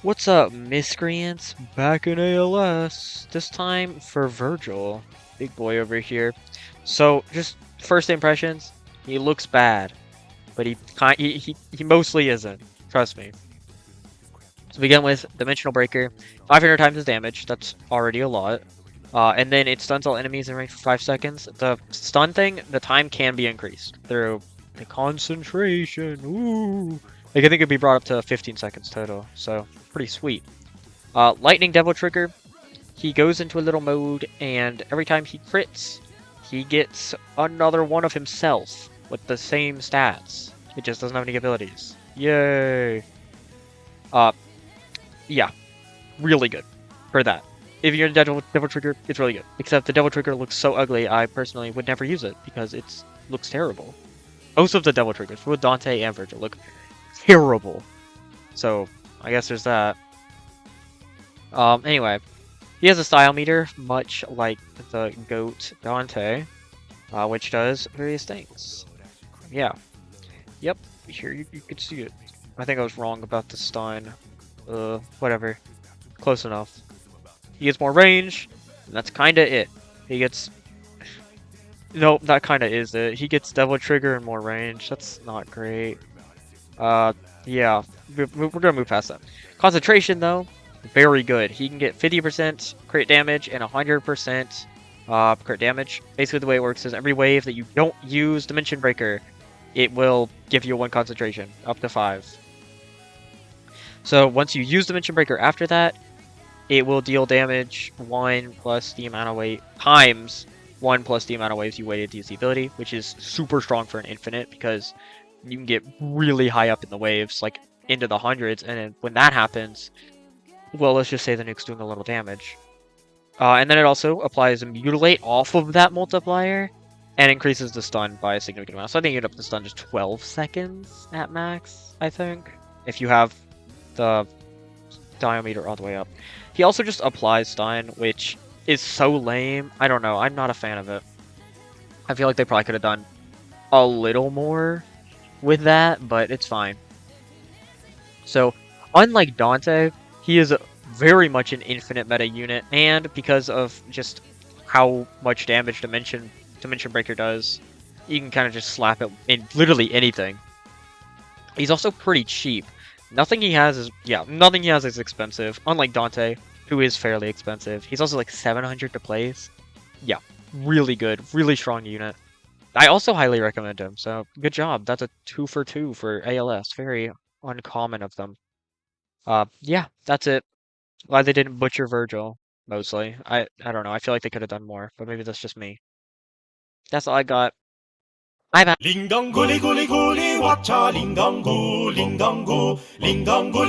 What's up, miscreants? Back in ALS. This time for Virgil. Big boy over here. So, just first impressions, he looks bad, but he mostly isn't. Trust me. To begin with, Dimensional Breaker, 500 times his damage. That's already a lot. And then it stuns all enemies in range for 5 seconds. The stun thing, the time can be increased through the concentration. Ooh. Like, I think it'd be brought up to 15 seconds total. So, pretty sweet. Lightning Devil Trigger, he goes into a little mode, and every time he crits, he gets another one of himself with the same stats. It just doesn't have any abilities. Yay! Uh, yeah, really good for that. If you're in Devil Trigger, it's really good. Except the Devil Trigger looks so ugly, I personally would never use it because it looks terrible. Most of the Devil Triggers, both Dante and Virgil, look terrible. So, I guess there's that. Anyway, he has a style meter, much like the goat Dante, which does various things. Yeah. Yep. Here you can see it. I think I was wrong about the stun. Whatever. Close enough. He gets more range, and that's kinda it. He gets... Nope, that kinda is it. He gets Devil Trigger and more range. That's not great. Yeah. We're gonna move past that. Concentration, though, very good. He can get 50% crit damage and 100% crit damage. Basically, the way it works is every wave that you don't use Dimension Breaker, it will give you 1 concentration, up to 5. So once you use Dimension Breaker after that, it will deal damage 1 plus the amount of weight times 1 plus the amount of waves you waited to use the ability, which is super strong for an infinite because you can get really high up in the waves, like into the hundreds, and then when that happens, well, let's just say the nuke's doing a little damage. And then it also applies a Mutilate off of that multiplier, and increases the stun by a significant amount. So I think you end up the stun just 12 seconds at max, I think, if you have the diameter all the way up. He also just applies stun, which is so lame. I don't know, I'm not a fan of it. I feel like they probably could have done a little more with that, but it's fine. So, unlike Dante, he is very much an infinite meta unit, and because of just how much damage Dimension Breaker does, you can kind of just slap it in literally anything. He's also pretty cheap. Nothing he has is expensive, unlike Dante, who is fairly expensive. He's also like 700 to place. Yeah, really good, really strong unit. I also highly recommend him, so good job. That's a 2 for 2 for ALS. Very uncommon of them. Yeah, that's it. Glad they didn't butcher Virgil, mostly. I don't know. I feel like they could have done more, but maybe that's just me. That's all I got. Bye bye. 링덩고 리고 리고 리 와차 링덩고 링덩고 링덩고